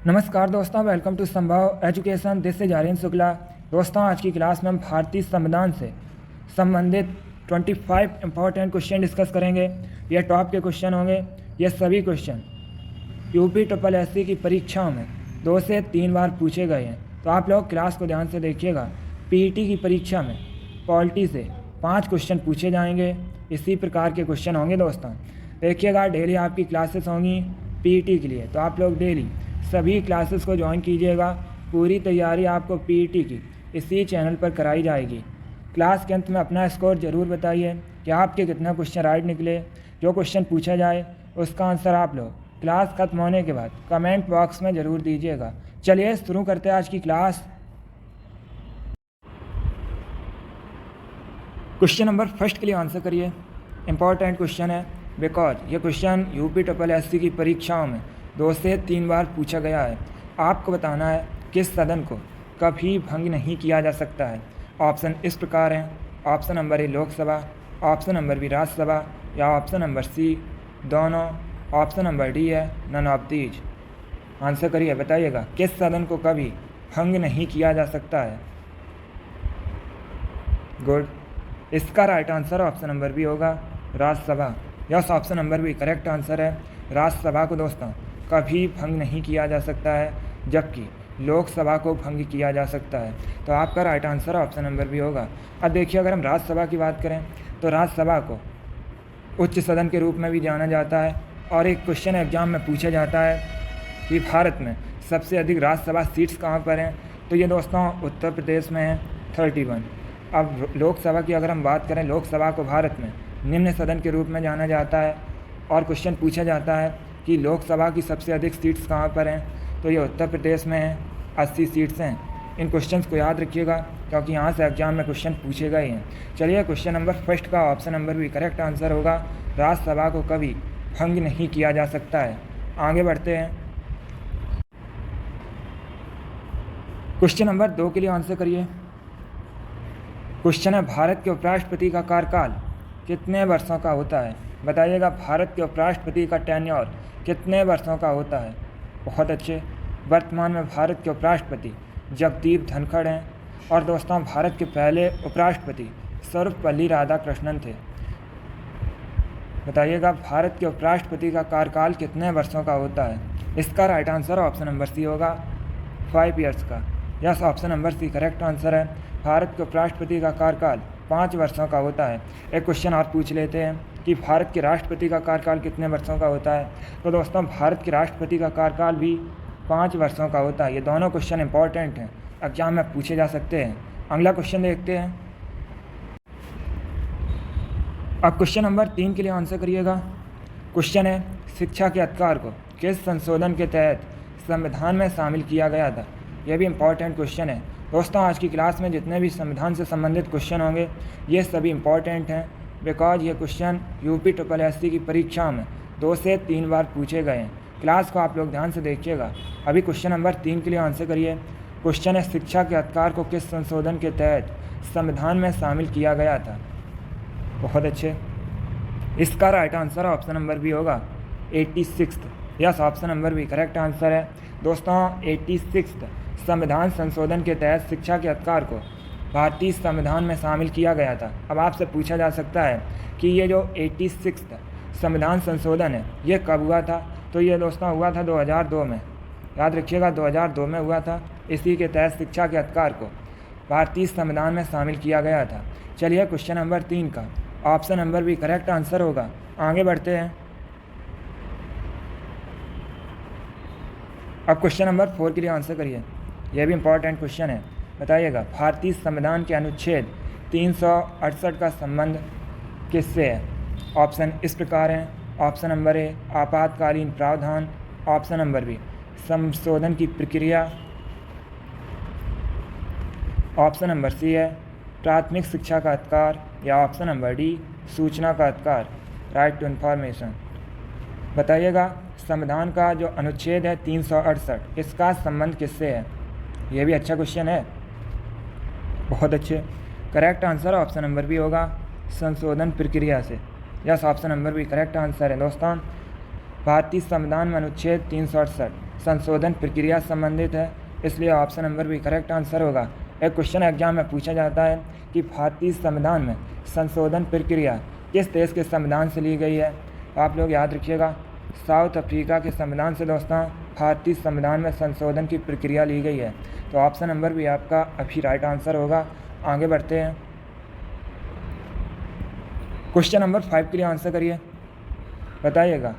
नमस्कार दोस्तों, welcome to Sambhav education. This is Aryan Shukla. दोस्तों, आज की क्लास में हम भारतीय संविधान से संबंधित 25 इंपॉर्टेंट क्वेश्चन डिस्कस करेंगे। ये टॉप के क्वेश्चन होंगे। ये सभी क्वेश्चन UPSSC की परीक्षाओं में 2 से 3 बार पूछे गए हैं, तो आप लोग क्लास को ध्यान से देखिएगा। PET की परीक्षा में पॉलिटी से 5 क्वेश्चन पूछे जाएंगे। इसी प्रकार के क्वेश्चन होंगे दोस्तों। देखिएगा, डेली आपकी क्लासेस होंगी PET के लिए, तो आप लोग डेली सभी क्लासेस को ज्वाइन कीजिएगा। पूरी तैयारी आपको PET की इसी चैनल पर कराई जाएगी। क्लास के अंत में अपना स्कोर ज़रूर बताइए कि आपके कितना क्वेश्चन राइट निकले। जो क्वेश्चन पूछा जाए उसका आंसर आप लोग क्लास ख़त्म होने के बाद कमेंट बॉक्स में ज़रूर दीजिएगा। चलिए शुरू करते हैं आज की क्लास। क्वेश्चन नंबर फर्स्ट के लिए आंसर करिए। इंपॉर्टेंट क्वेश्चन है, बिकॉज ये क्वेश्चन UPSSC की परीक्षाओं में 2 से 3 बार पूछा गया है। आपको बताना है किस सदन को कभी भंग नहीं किया जा सकता है। ऑप्शन इस प्रकार हैं। Option number A Lok Sabha, option number B Rajya Sabha, या ऑप्शन नंबर सी दोनों, ऑप्शन नंबर डी है नन ऑफ दीज। आंसर करिए, बताइएगा किस सदन को कभी भंग नहीं किया जा सकता है। गुड। इसका right answer option number B होगा, Rajya Sabha. Yes, option number B correct answer है। राज्यसभा को दोस्तों कभी भंग नहीं किया जा सकता है, जबकि लोकसभा को भंग किया जा सकता है। तो आपका right answer option number B होगा। अब देखिए, अगर हम राज्यसभा की बात करें तो राज्यसभा को उच्च सदन के रूप में भी जाना जाता है। और एक क्वेश्चन एग्जाम में पूछा जाता है कि भारत में सबसे अधिक राज्यसभा सीट्स कहाँ पर हैं, तो ये दोस्तों उत्तर प्रदेश में है, 31। अब लोकसभा की अगर हम बात करें, लोकसभा को भारत में निम्न सदन के रूप में जाना जाता है। और क्वेश्चन पूछा जाता है कि लोकसभा की सबसे अधिक सीट्स कहाँ पर हैं, तो ये उत्तर प्रदेश में है, 80 सीट्स हैं। इन क्वेश्चंस को याद रखिएगा, क्योंकि यहाँ से एग्जाम में क्वेश्चन पूछे गए हैं। चलिए, क्वेश्चन नंबर फर्स्ट का ऑप्शन नंबर भी करेक्ट आंसर होगा। राज्यसभा को कभी भंग नहीं किया जा सकता है। आगे बढ़ते हैं। क्वेश्चन नंबर 2 के लिए आंसर करिए। क्वेश्चन है, भारत के उपराष्ट्रपति का कार्यकाल कितने वर्षों का होता है। बताइएगा, भारत के उपराष्ट्रपति का टेन्योर कितने वर्षों का होता है। बहुत अच्छे। वर्तमान में भारत के उपराष्ट्रपति जगदीप धनखड़ हैं। और दोस्तों, भारत के पहले उपराष्ट्रपति सर्वपल्ली राधाकृष्णन थे। बताइएगा, भारत के उपराष्ट्रपति का कार्यकाल कितने वर्षों का होता है। इसका right answer option number C होगा, 5 ईयर्स का। Yes, option number C correct answer है। भारत के उपराष्ट्रपति का कार्यकाल 5 वर्षों का होता है। एक क्वेश्चन और पूछ लेते हैं कि भारत के राष्ट्रपति का कार्यकाल कितने वर्षों का होता है। तो दोस्तों, भारत के राष्ट्रपति का कार्यकाल भी 5 वर्षों का होता है। ये दोनों क्वेश्चन इंपॉर्टेंट हैं, एग्जाम में पूछे जा सकते हैं। अगला क्वेश्चन देखते हैं। अब क्वेश्चन नंबर 3 के लिए आंसर करिएगा। क्वेश्चन है, शिक्षा के अधिकार को किस संशोधन के तहत संविधान में शामिल किया गया था। यह भी इम्पॉर्टेंट क्वेश्चन है। दोस्तों, आज की क्लास में जितने भी संविधान से संबंधित क्वेश्चन होंगे ये सभी इम्पॉर्टेंट हैं, बिकॉज ये क्वेश्चन UPSSC की परीक्षा में 2 से 3 बार पूछे गए हैं। क्लास को आप लोग ध्यान से देखिएगा। अभी क्वेश्चन नंबर 3 के लिए आंसर करिए। क्वेश्चन है, शिक्षा के अधिकार को किस संशोधन के तहत संविधान में शामिल किया गया था। बहुत अच्छे। इसका right answer option number B होगा, 86। Yes, option number B correct answer है। दोस्तों, 86 संविधान संशोधन के तहत शिक्षा के अधिकार को भारतीय संविधान में शामिल किया गया था। अब आपसे पूछा जा सकता है कि ये जो 86 संविधान संशोधन है ये कब हुआ था। तो ये दोस्तों हुआ था 2002 में। याद रखिएगा, 2002 में हुआ था। इसी के तहत शिक्षा के अधिकार को भारतीय संविधान में शामिल किया गया था। चलिए, क्वेश्चन नंबर 3 का ऑप्शन नंबर भी करेक्ट आंसर होगा। आगे बढ़ते हैं। अब क्वेश्चन नंबर 4 के लिए आंसर करिए। यह भी इम्पॉर्टेंट क्वेश्चन है। बताइएगा, भारतीय संविधान के अनुच्छेद 368 का संबंध किससे है। ऑप्शन इस प्रकार हैं। ऑप्शन नंबर ए आपातकालीन प्रावधान, ऑप्शन नंबर बी संशोधन की प्रक्रिया, ऑप्शन नंबर सी है प्राथमिक शिक्षा का अधिकार, या ऑप्शन नंबर डी सूचना का अधिकार, राइट टू इन्फॉर्मेशन। बताइएगा, संविधान का जो अनुच्छेद है 368 इसका संबंध किससे है। यह भी अच्छा क्वेश्चन है। बहुत अच्छे। Correct answer option number B होगा, संशोधन प्रक्रिया से। Yes, option number B correct answer है। दोस्तों, भारतीय संविधान में अनुच्छेद 368 संशोधन प्रक्रिया से संबंधित है, इसलिए option number B correct answer होगा। एक क्वेश्चन एग्जाम में पूछा जाता है कि भारतीय संविधान में संशोधन प्रक्रिया किस देश के संविधान से ली गई है। आप लोग याद रखिएगा, साउथ अफ्रीका के संविधान से दोस्तों भारतीय संविधान में संशोधन की प्रक्रिया ली गई है। तो ऑप्शन नंबर भी आपका अभी राइट आंसर होगा। आगे बढ़ते हैं, क्वेश्चन नंबर 5 के लिए आंसर करिए। बताइएगा,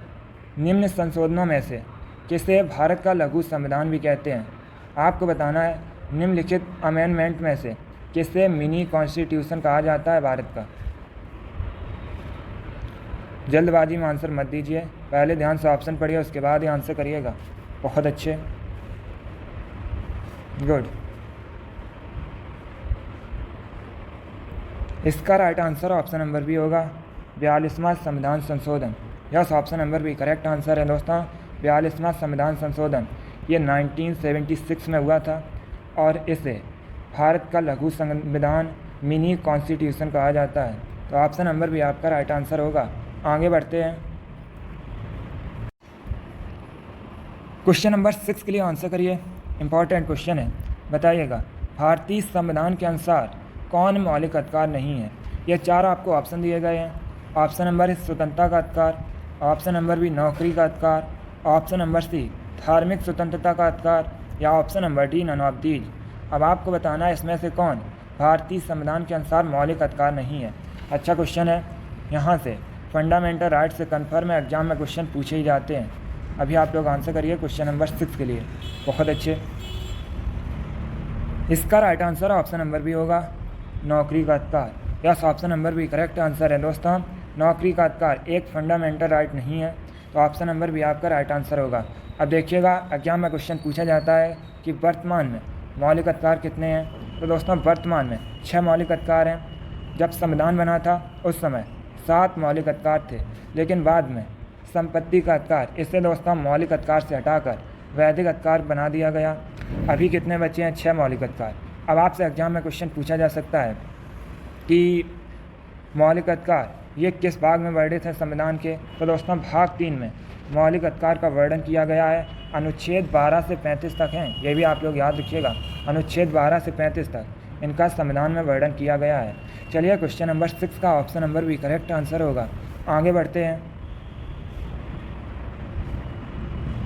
निम्न संशोधनों में से किसे भारत का लघु संविधान भी कहते हैं। आपको बताना है निम्नलिखित अमेंडमेंट में से किसे मिनी कॉन्स्टिट्यूशन कहा जाता है भारत का। जल्दबाजी में आंसर मत दीजिए, पहले ध्यान से ऑप्शन पढ़िए, उसके बाद ही आंसर करिएगा। बहुत अच्छे, गुड। इसका right answer option number B होगा 42वां संविधान संशोधन। Yes, option number B correct answer है दोस्तों। 42वां संविधान संशोधन ये 1976 में हुआ था और इसे भारत का लघु संविधान मिनी कॉन्स्टिट्यूशन कहा जाता है। तो ऑप्शन नंबर भी आपका राइट आंसर होगा। आगे बढ़ते हैं, क्वेश्चन नंबर 6 के लिए आंसर करिए। इंपॉर्टेंट क्वेश्चन है। बताइएगा, भारतीय संविधान के अनुसार कौन मौलिक अधिकार नहीं है। ये 4 आपको ऑप्शन दिए गए हैं। ऑप्शन नंबर ए स्वतंत्रता का अधिकार, ऑप्शन नंबर बी नौकरी का अधिकार, ऑप्शन नंबर सी धार्मिक स्वतंत्रता का अधिकार या option number D none of these. अब आपको बताना है इसमें से कौन भारतीय संविधान के अनुसार मौलिक अधिकार नहीं है। अच्छा क्वेश्चन है, यहाँ से फंडामेंटल राइट से कन्फर्म है, एग्जाम में क्वेश्चन पूछे ही जाते हैं। अभी आप लोग आंसर करिए क्वेश्चन नंबर 6 के लिए। बहुत अच्छे, इसका right answer option number B होगा नौकरी का अधिकार। Yes, option number B correct answer है दोस्तों। नौकरी का अधिकार एक फंडामेंटल राइट नहीं है, तो ऑप्शन नंबर बी आपका राइट आंसर होगा। अब देखिएगा, एग्जाम में क्वेश्चन पूछा जाता है कि वर्तमान में मौलिक अधिकार कितने हैं। तो दोस्तों वर्तमान में 6 मौलिक अधिकार हैं। जब संविधान बना था उस समय 7 मौलिक अधिकार थे, लेकिन बाद में संपत्ति का अधिकार, इससे दोस्तों मौलिक अधिकार से हटाकर वैधिक अधिकार बना दिया गया। अभी कितने बचे हैं? 6 मौलिक अधिकार। अब आपसे एग्जाम में क्वेश्चन पूछा जा सकता है कि मौलिक अधिकार ये किस भाग में वर्णित है संविधान के। तो दोस्तों भाग 3 में मौलिक अधिकार का वर्णन किया गया है। अनुच्छेद 12 से 35 तक हैं, ये भी आप लोग याद रखिएगा। अनुच्छेद 12 से 35 तक इनका संविधान में वर्णन किया गया है। चलिए, क्वेश्चन नंबर 6 का ऑप्शन नंबर भी करेक्ट आंसर होगा। आगे बढ़ते हैं,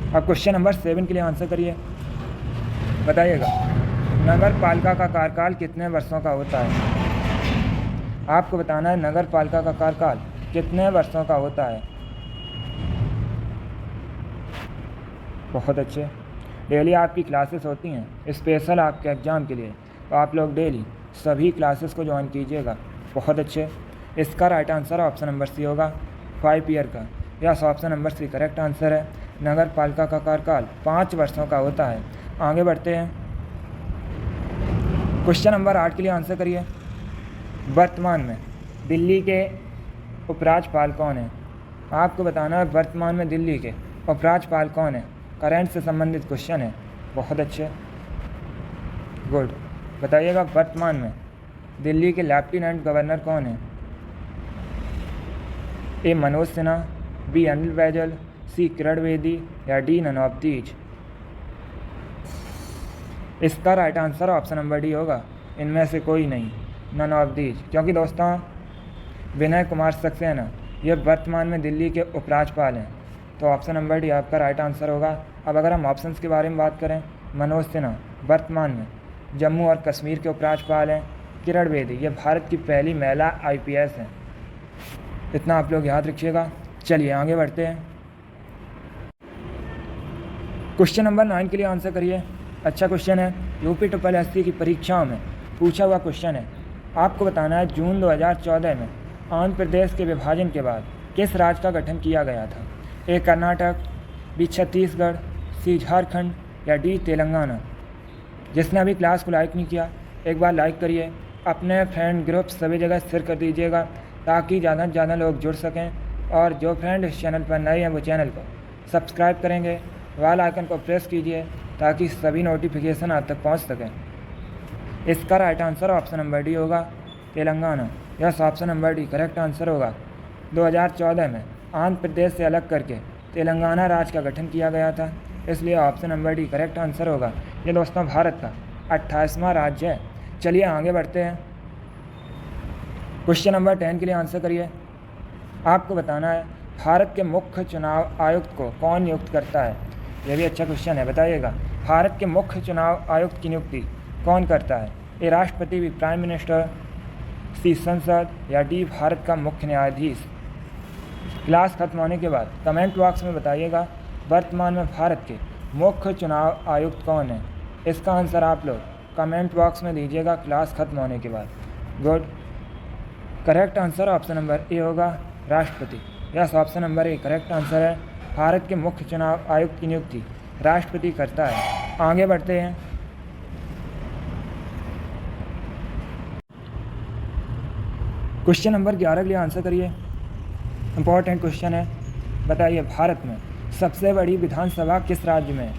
अब क्वेश्चन नंबर 7 के लिए आंसर करिए। बताइएगा, नगर पालिका का कार्यकाल कितने वर्षों का होता है। आपको बताना है नगर पालिका का कार्यकाल कितने वर्षों का होता है। बहुत अच्छे, डेली आपकी क्लासेस होती हैं स्पेशल आपके एग्ज़ाम के लिए, तो आप लोग डेली सभी क्लासेस को ज्वाइन कीजिएगा। बहुत अच्छे, इसका right answer option number C होगा 5 ईयर का। Yes, option number C correct answer है। नगर पालिका का कार्यकाल 5 वर्षों का होता है। आगे बढ़ते हैं, क्वेश्चन नंबर 8 के लिए आंसर करिए। वर्तमान में दिल्ली के उपराज्यपाल कौन है। आपको बताना है वर्तमान में दिल्ली के उपराज्यपाल कौन है। करंट से संबंधित क्वेश्चन है। बहुत अच्छे, गुड। बताइएगा, वर्तमान में दिल्ली के लेफ्टिनेंट गवर्नर कौन है। ए मनोज सिन्हा, बी अनिल बैजल, सी किरण बेदी या डी नन ऑफ दीज। इसका right answer option number D होगा, इनमें से कोई नहीं, नन ऑफ दीज। क्योंकि दोस्तों विनय कुमार सक्सेना ये वर्तमान में दिल्ली के उपराज्यपाल हैं, तो ऑप्शन नंबर डी आपका राइट आंसर होगा। अब अगर हम ऑप्शंस के बारे में बात करें, मनोज सिन्हा वर्तमान में जम्मू और कश्मीर के उपराज्यपाल हैं। किरण बेदी ये भारत की पहली महिला IPS हैं। इतना आप लोग याद रखिएगा। चलिए आगे बढ़ते हैं, क्वेश्चन नंबर 9 के लिए आंसर करिए। अच्छा क्वेश्चन है, UP SSC की परीक्षाओं में पूछा हुआ क्वेश्चन है। आपको बताना है जून 2014 में आंध्र प्रदेश के विभाजन के बाद किस राज्य का गठन किया गया था। ए कर्नाटक, बी छत्तीसगढ़, सी झारखंड या डी तेलंगाना। जिसने अभी क्लास को लाइक नहीं किया, एक बार लाइक करिए, अपने फ्रेंड ग्रुप सभी जगह शेयर कर दीजिएगा ताकि ज़्यादा से ज़्यादा लोग जुड़ सकें। और जो फ्रेंड इस चैनल पर नए हैं वो चैनल को सब्सक्राइब करेंगे, बेल आइकन को प्रेस कीजिए ताकि सभी नोटिफिकेशन आप तक पहुंच सकें। इसका right answer option number D होगा, Telangana. Yes, option number D correct answer होगा। 2014 में आंध्र प्रदेश से अलग करके तेलंगाना राज्य का गठन किया गया था। इसलिए option number D correct answer होगा। ये दोस्तों भारत का 28वां राज्य है। चलिए आगे बढ़ते हैं। क्वेश्चन नंबर 10 के लिए आंसर करिए। आपको बताना है भारत के मुख्य चुनाव आयुक्त को कौन नियुक्त करता है। यह भी अच्छा क्वेश्चन है, बताइएगा भारत के मुख्य चुनाव आयुक्त की नियुक्ति कौन करता है। ए राष्ट्रपति, बी प्राइम मिनिस्टर, सी संसद या डी भारत का मुख्य न्यायाधीश। क्लास खत्म होने के बाद कमेंट बॉक्स में बताइएगा वर्तमान में भारत के मुख्य चुनाव आयुक्त कौन है। इसका आंसर आप लोग कमेंट बॉक्स में दीजिएगा क्लास खत्म होने के बाद। Good. Correct answer option number A होगा, राष्ट्रपति। Yes, option number A correct answer है। भारत के मुख्य चुनाव आयुक्त की नियुक्ति राष्ट्रपति करता है। आगे बढ़ते हैं। क्वेश्चन नंबर 11 के लिए आंसर करिए। इंपॉर्टेंट क्वेश्चन है, बताइए भारत में सबसे बड़ी विधानसभा किस राज्य में है।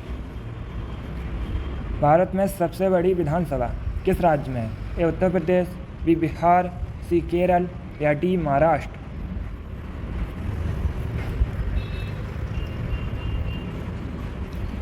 भारत में सबसे बड़ी विधानसभा किस राज्य में है। A Uttar Pradesh, B Bihar, C Kerala या डी महाराष्ट्र।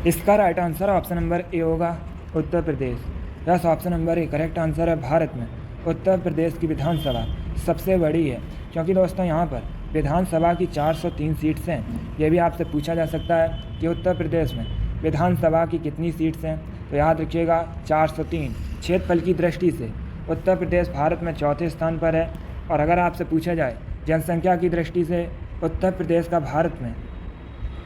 इसका right answer option number A होगा, Uttar Pradesh. Yes, option number A correct answer है। भारत में उत्तर प्रदेश की विधानसभा सबसे बड़ी है, क्योंकि दोस्तों यहाँ पर विधानसभा की 403 सीट्स हैं। ये भी आपसे पूछा जा सकता है कि उत्तर प्रदेश में विधानसभा की कितनी सीट्स हैं, तो याद रखिएगा 403। क्षेत्रफल की दृष्टि से उत्तर प्रदेश भारत में चौथे स्थान पर है। और अगर आपसे पूछा जाए जनसंख्या की दृष्टि से उत्तर प्रदेश का भारत में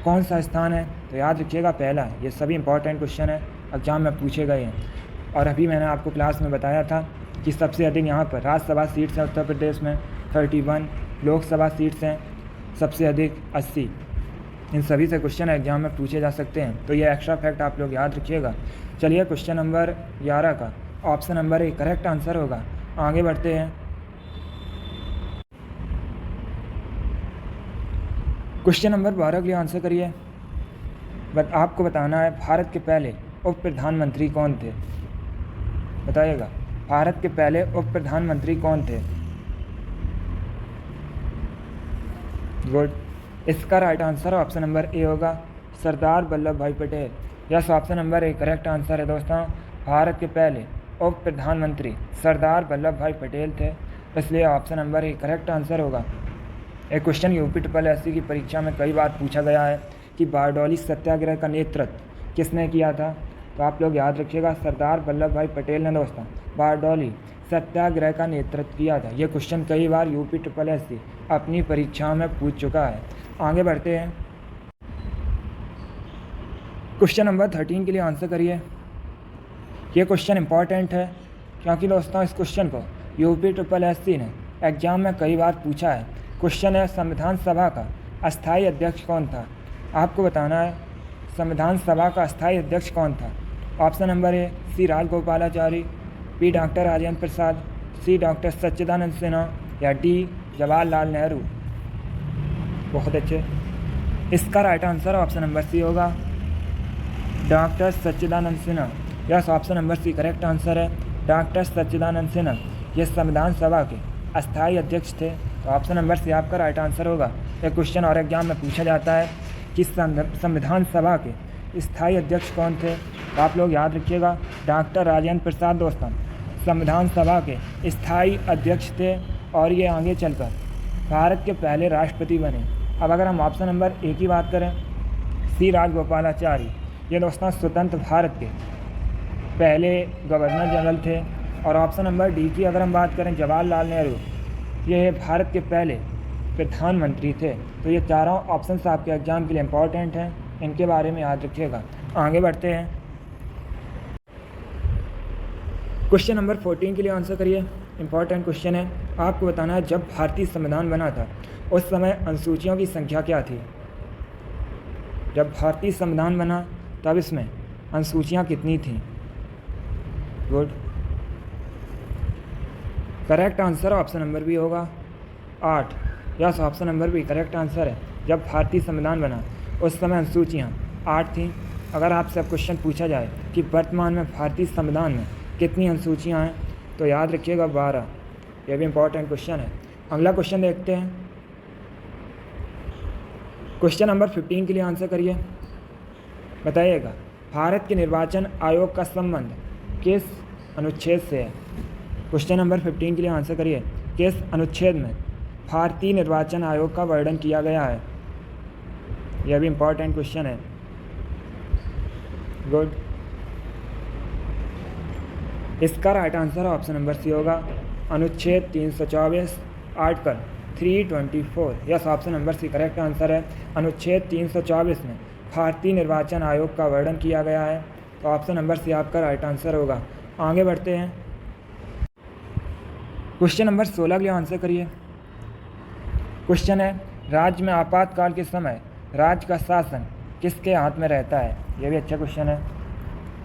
कौन सा स्थान है, तो याद रखिएगा पहला है। ये सभी इंपॉर्टेंट क्वेश्चन है, एग्जाम में पूछे गए हैं। और अभी मैंने आपको क्लास में बताया था कि सबसे अधिक यहाँ पर राज्यसभा सीट्स हैं उत्तर प्रदेश में 31, लोकसभा सीट्स हैं सबसे अधिक 80। इन सभी से क्वेश्चन एग्जाम में पूछे जा सकते हैं, तो ये एक्स्ट्रा फैक्ट आप लोग याद रखिएगा। चलिए क्वेश्चन नंबर 11 का option number A correct answer होगा। आगे बढ़ते हैं। क्वेश्चन नंबर 12 के लिए आंसर करिए। आपको बताना है भारत के पहले उप प्रधानमंत्री कौन थे। बताइएगा भारत के पहले उप प्रधानमंत्री कौन थे। गुड। इसका right answer option number A होगा, सरदार वल्लभ भाई Patel. Yes, option number A correct answer है दोस्तों। भारत के पहले उप प्रधानमंत्री सरदार वल्लभ भाई पटेल थे, इसलिए option number A correct answer होगा। एक क्वेश्चन यूपी SSC की परीक्षा में कई बार पूछा गया है कि बारडोली सत्याग्रह का नेतृत्व किसने किया था, तो आप लोग याद रखिएगा सरदार वल्लभ भाई पटेल ने दोस्तों बारडोली सत्याग्रह का नेतृत्व किया था। ये क्वेश्चन कई बार यूपी SSC अपनी परीक्षा में पूछ चुका है। आगे बढ़ते हैं। क्वेश्चन नंबर 13 के लिए आंसर करिए। ये क्वेश्चन इंपॉर्टेंट है, क्योंकि दोस्तों इस क्वेश्चन को यूपी SSC ने एग्जाम में कई बार पूछा है। क्वेश्चन है संविधान सभा का अस्थायी अध्यक्ष कौन था। आपको बताना है संविधान सभा का अस्थायी अध्यक्ष कौन था। Option number A C Rajagopalachari, B doctor Rajendra Prasad, C doctor Sachchidanand Sinha या डी जवाहरलाल नेहरू। बहुत अच्छे। इसका right answer option number C होगा, doctor Sachchidanand Sinha. Yes, option number C correct answer है। डॉक्टर सच्चिदानंद सिन्हा ये संविधान सभा के अस्थायी अध्यक्ष थे, तो ऑप्शन नंबर सी आपका राइट आंसर होगा। एक क्वेश्चन और एग्जाम में पूछा जाता है कि संविधान सभा के स्थायी अध्यक्ष कौन थे, तो आप लोग याद रखिएगा डॉक्टर राजेंद्र प्रसाद दोस्तों संविधान सभा के स्थायी अध्यक्ष थे, और ये आगे चलकर भारत के पहले राष्ट्रपति बने। अब अगर हम ऑप्शन नंबर ए की बात करें, सी राजगोपालाचारी, ये दोस्तों स्वतंत्र भारत के पहले गवर्नर जनरल थे। और ऑप्शन नंबर डी की अगर हम बात करें, जवाहरलाल नेहरू, ये भारत के पहले प्रधानमंत्री थे। तो ये चारों ऑप्शंस आपके एग्जाम के लिए इंपॉर्टेंट हैं, इनके बारे में याद रखिएगा। आगे बढ़ते हैं। क्वेश्चन नंबर 14 के लिए आंसर करिए। इंपॉर्टेंट क्वेश्चन है, आपको बताना है जब भारतीय संविधान बना था उस समय अनुसूचियों की संख्या क्या थी। जब भारतीय संविधान बना तब इसमें अनुसूचियाँ कितनी थीं। Good. Correct answer option number B होगा, 8। Yes, option number B correct answer है। जब भारतीय संविधान बना उस समय अनुसूचियाँ 8 थीं। अगर आपसे अब क्वेश्चन पूछा जाए कि वर्तमान में भारतीय संविधान में कितनी अनुसूचियाँ हैं, तो याद रखिएगा 12। यह भी इंपॉर्टेंट क्वेश्चन है। अगला क्वेश्चन देखते हैं। क्वेश्चन नंबर 15 के लिए आंसर करिए। बताइएगा भारत के निर्वाचन आयोग का संबंध किस अनुच्छेद से है। क्वेश्चन नंबर 15 के लिए आंसर करिए। किस अनुच्छेद में भारतीय निर्वाचन आयोग का वर्णन किया गया है। यह भी इम्पोर्टेंट क्वेश्चन है। गुड। इसका right answer option number C होगा अनुच्छेद 324 article 324। Yes, option number C correct answer है। अनुच्छेद 324 में भारतीय निर्वाचन आयोग का वर्णन किया गया है, तो ऑप्शन नंबर सी आपका राइट आंसर होगा। आगे बढ़ते हैं। क्वेश्चन नंबर 16 के लिए आंसर करिए। क्वेश्चन है राज्य में आपातकाल के समय राज्य का शासन किसके हाथ में रहता है। यह भी अच्छा क्वेश्चन है।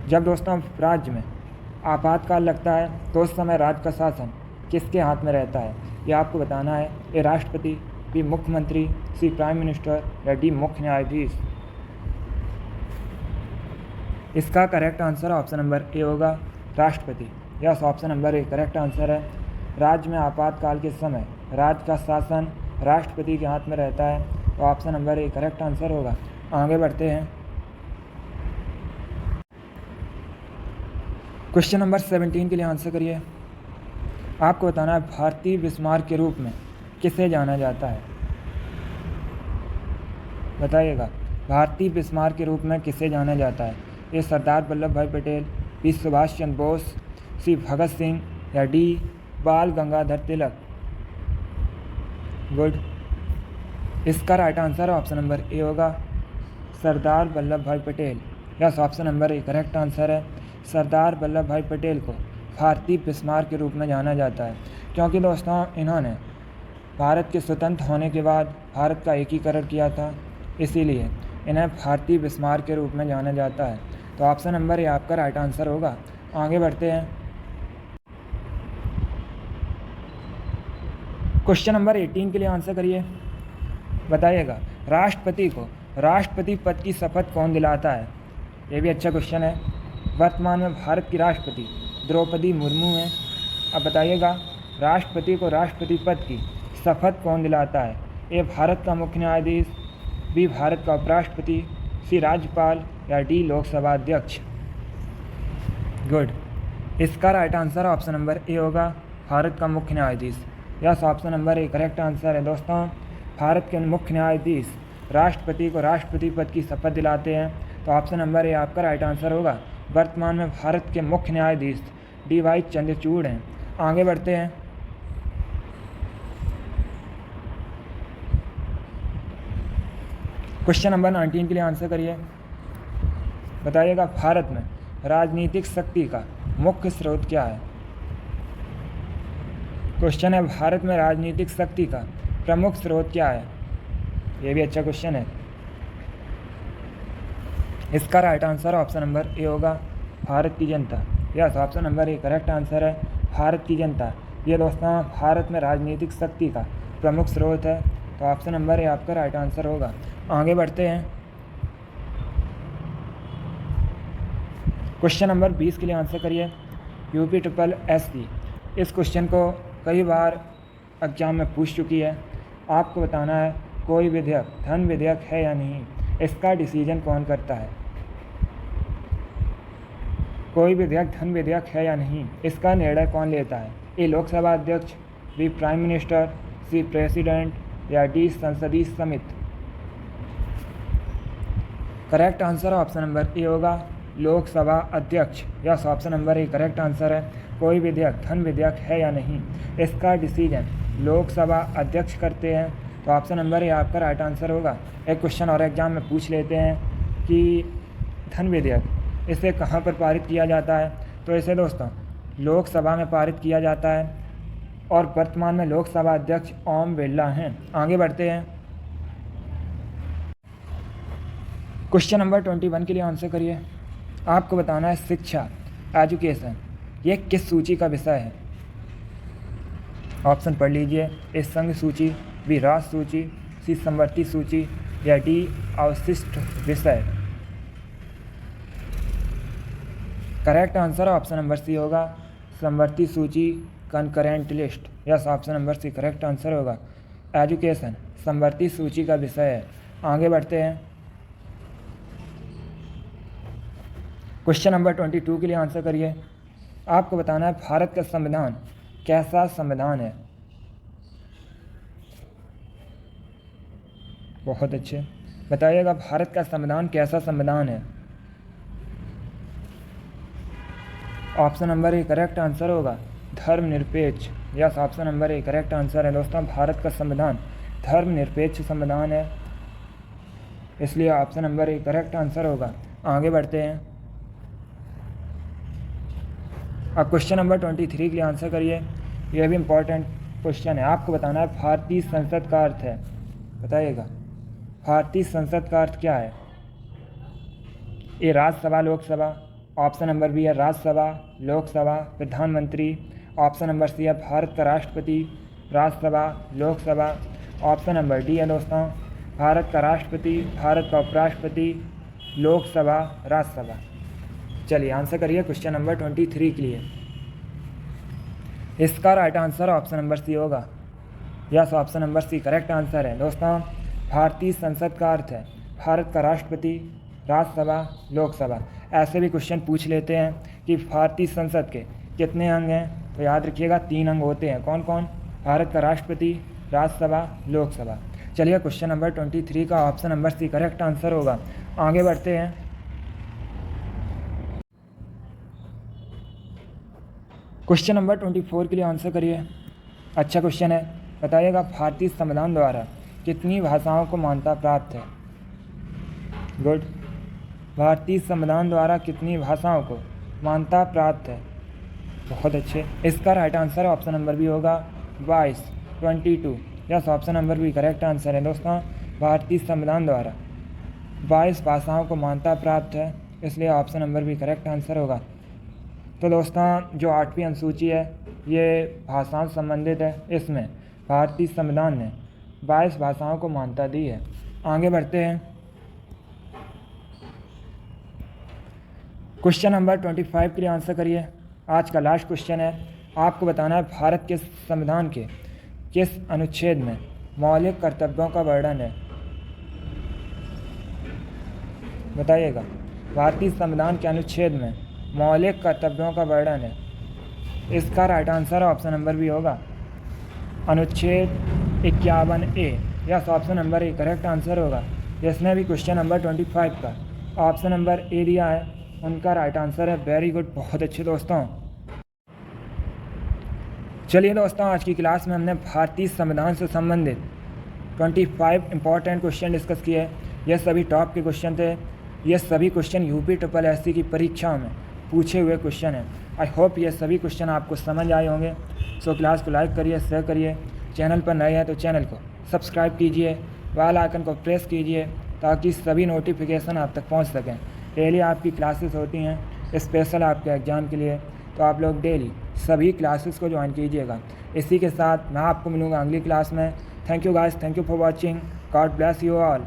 जब दोस्तों राज्य में आपातकाल लगता है तो उस समय राज्य का शासन किसके हाथ में रहता है, ये आपको बताना है। ए राष्ट्रपति, बी मुख्यमंत्री, सी प्राइम मिनिस्टर या डी मुख्य न्यायाधीश। इसका correct answer option number A होगा राष्ट्रपति। Yes, option number A correct answer है। राज्य में आपातकाल के समय राज्य का शासन राष्ट्रपति के हाथ में रहता है, तो option number A correct answer होगा। आगे बढ़ते हैं। क्वेश्चन नंबर 17 के लिए आंसर करिए। आपको बताना है भारतीय बिस्मार्क के रूप में किसे जाना जाता है। बताइएगा भारतीय बिस्मार्क के रूप में किसे जाना जाता है। ए सरदार वल्लभ भाई पटेल, बी सुभाष चंद्र बोस, सी भगत सिंह या डी बाल गंगाधर तिलक। गुड। इसका right answer option number A होगा सरदार वल्लभ भाई Patel. Yes, option number A correct answer है। सरदार वल्लभ भाई पटेल को भारतीय बिस्मार्क के रूप में जाना जाता है, क्योंकि दोस्तों इन्होंने भारत के स्वतंत्र होने के बाद भारत का एकीकरण किया था, इसीलिए इन्हें भारतीय बिस्मार्क के रूप में जाना जाता है। तो ऑप्शन नंबर ए आपका राइट आंसर होगा। आगे बढ़ते हैं। क्वेश्चन नंबर 18 के लिए आंसर करिए। बताइएगा राष्ट्रपति को राष्ट्रपति पद की शपथ कौन दिलाता है। ये भी अच्छा क्वेश्चन है। वर्तमान में भारत की राष्ट्रपति द्रौपदी मुर्मू हैं। अब बताइएगा राष्ट्रपति को राष्ट्रपति पद की शपथ कौन दिलाता है। ए भारत का मुख्य न्यायाधीश, बी भारत का उपराष्ट्रपति, सी राज्यपाल या डी लोकसभा अध्यक्ष। गुड। इसका right answer option number A होगा भारत का मुख्य न्यायाधीश। Yes, option number A correct answer है। दोस्तों भारत के मुख्य न्यायाधीश राष्ट्रपति को राष्ट्रपति पद की शपथ दिलाते हैं, तो ऑप्शन नंबर ए आपका राइट आंसर होगा। वर्तमान में भारत के मुख्य न्यायाधीश डी.वाई. चंद्रचूड़ हैं। आगे बढ़ते हैं। क्वेश्चन नंबर 19 के लिए आंसर करिए। बताइएगा भारत में राजनीतिक शक्ति का मुख्य स्रोत क्या है। क्वेश्चन है भारत में राजनीतिक शक्ति का प्रमुख स्रोत क्या है। ये भी अच्छा क्वेश्चन है। इसका right answer option number A होगा भारत की जनता। Yes, option number A correct answer है भारत की जनता। ये दोस्तों भारत में राजनीतिक शक्ति का प्रमुख स्रोत है, तो ऑप्शन नंबर ए आपका राइट आंसर होगा। आगे बढ़ते हैं। क्वेश्चन नंबर 20 के लिए आंसर करिए। UP-SSC इस क्वेश्चन को कई बार एग्जाम में पूछ चुकी है। आपको बताना है कोई विधेयक धन विधेयक है या नहीं, इसका डिसीजन कौन करता है। कोई विधेयक धन विधेयक है या नहीं, इसका निर्णय कौन लेता है। ए लोकसभा अध्यक्ष, बी प्राइम मिनिस्टर, सी प्रेसिडेंट या डी संसदीय समिति। Correct answer option number A होगा लोकसभा अध्यक्ष। Yes, option number A correct answer है। कोई विधेयक धन विधेयक है या नहीं, इसका डिसीजन लोकसभा अध्यक्ष करते हैं, तो ऑप्शन नंबर ए आपका राइट आंसर होगा। एक क्वेश्चन और एग्जाम में पूछ लेते हैं कि धन विधेयक इसे कहाँ पर पारित किया जाता है, तो इसे दोस्तों लोकसभा में पारित किया जाता है और वर्तमान में लोकसभा अध्यक्ष ओम बिरला हैं। आगे बढ़ते हैं। क्वेश्चन नंबर 21 के लिए आंसर करिए। आपको बताना है शिक्षा एजुकेशन ये किस सूची का विषय है। ऑप्शन पढ़ लीजिए। ए संघ सूची, बी राष्ट्र सूची, सी समवर्ती सूची या डी अवशिष्ट विषय। Correct answer option number C होगा समवर्ती सूची concurrent list. Yes, option number C correct answer होगा। एजुकेशन समवर्ती सूची का विषय है। आगे बढ़ते हैं। क्वेश्चन नंबर 22 के लिए आंसर करिए। आपको बताना है भारत का संविधान कैसा संविधान है। बहुत अच्छे, बताइएगा भारत का संविधान कैसा संविधान है। Option number A correct answer होगा धर्मनिरपेक्ष। Yes, option number A correct answer है दोस्तों। भारत का संविधान धर्मनिरपेक्ष संविधान है, इसलिए option number A correct answer होगा। आगे बढ़ते हैं। अब क्वेश्चन नंबर 23 के लिए आंसर करिए। यह भी इम्पोर्टेंट क्वेश्चन है। आपको बताना है भारतीय संसद का अर्थ है, बताइएगा भारतीय संसद का अर्थ क्या है। A Rajya Sabha Lok Sabha, option number B है राज्यसभा लोकसभा प्रधानमंत्री, ऑप्शन नंबर सी है भारत का राष्ट्रपति Rajya Sabha Lok Sabha, option number D है दोस्तों भारत का राष्ट्रपति भारत का उपराष्ट्रपति लोकसभा राज्यसभा। चलिए आंसर करिए क्वेश्चन नंबर 23 के लिए। इसका right answer option number C होगा। Yes, option number C correct answer है दोस्तों। भारतीय संसद का अर्थ है भारत का राष्ट्रपति राज्यसभा लोकसभा। ऐसे भी क्वेश्चन पूछ लेते हैं कि भारतीय संसद के कितने अंग हैं, तो याद रखिएगा 3 अंग होते हैं। कौन कौन? भारत का राष्ट्रपति राज्यसभा लोकसभा। चलिए क्वेश्चन नंबर 23 का option number C correct answer होगा। आगे बढ़ते हैं। क्वेश्चन नंबर 24 के लिए आंसर करिए। अच्छा क्वेश्चन है, बताइएगा भारतीय संविधान द्वारा कितनी भाषाओं को मान्यता प्राप्त है। गुड, भारतीय संविधान द्वारा कितनी भाषाओं को मान्यता प्राप्त है। बहुत अच्छे, इसका राइट आंसर ऑप्शन नंबर भी होगा 22। यस, ऑप्शन नंबर भी करेक्ट आंसर है दोस्तों। भारतीय संविधान द्वारा 22 भाषाओं को मान्यता प्राप्त है, इसलिए ऑप्शन नंबर भी करेक्ट आंसर होगा। तो दोस्तों जो 8वीं अनुसूची है ये भाषाओं से संबंधित है। इसमें भारतीय संविधान ने 22 भाषाओं को मान्यता दी है। आगे बढ़ते हैं। क्वेश्चन नंबर 25 के लिए आंसर करिए। आज का लास्ट क्वेश्चन है। आपको बताना है भारत के संविधान के किस अनुच्छेद में मौलिक कर्तव्यों का वर्णन है। बताइएगा भारतीय संविधान के अनुच्छेद में मौलिक कर्तव्यों का वर्णन है। इसका राइट आंसर ऑप्शन नंबर भी होगा अनुच्छेद 51A। Yes, option number A correct answer होगा। जिसने भी क्वेश्चन नंबर 25 का ऑप्शन नंबर ए दिया है उनका राइट आंसर है। वेरी गुड, बहुत अच्छे दोस्तों। चलिए दोस्तों, आज की क्लास में हमने भारतीय संविधान से संबंधित 25 इंपॉर्टेंट क्वेश्चन डिस्कस किए। ये सभी टॉप के क्वेश्चन थे। ये सभी क्वेश्चन UPSSC की परीक्षाओं में पूछे हुए क्वेश्चन हैं। आई होप ये सभी क्वेश्चन आपको समझ आए होंगे। सो क्लास को लाइक करिए, शेयर करिए। चैनल पर नए हैं तो चैनल को सब्सक्राइब कीजिए, बेल आइकन को प्रेस कीजिए ताकि सभी नोटिफिकेशन आप तक पहुंच सकें। डेली आपकी क्लासेस होती हैं स्पेशल आपके एग्ज़ाम के लिए, तो आप लोग डेली सभी क्लासेस को ज्वाइन कीजिएगा। इसी के साथ मैं आपको मिलूँगा अगली क्लास में। Thank you guys, thank you for watching. God bless you all.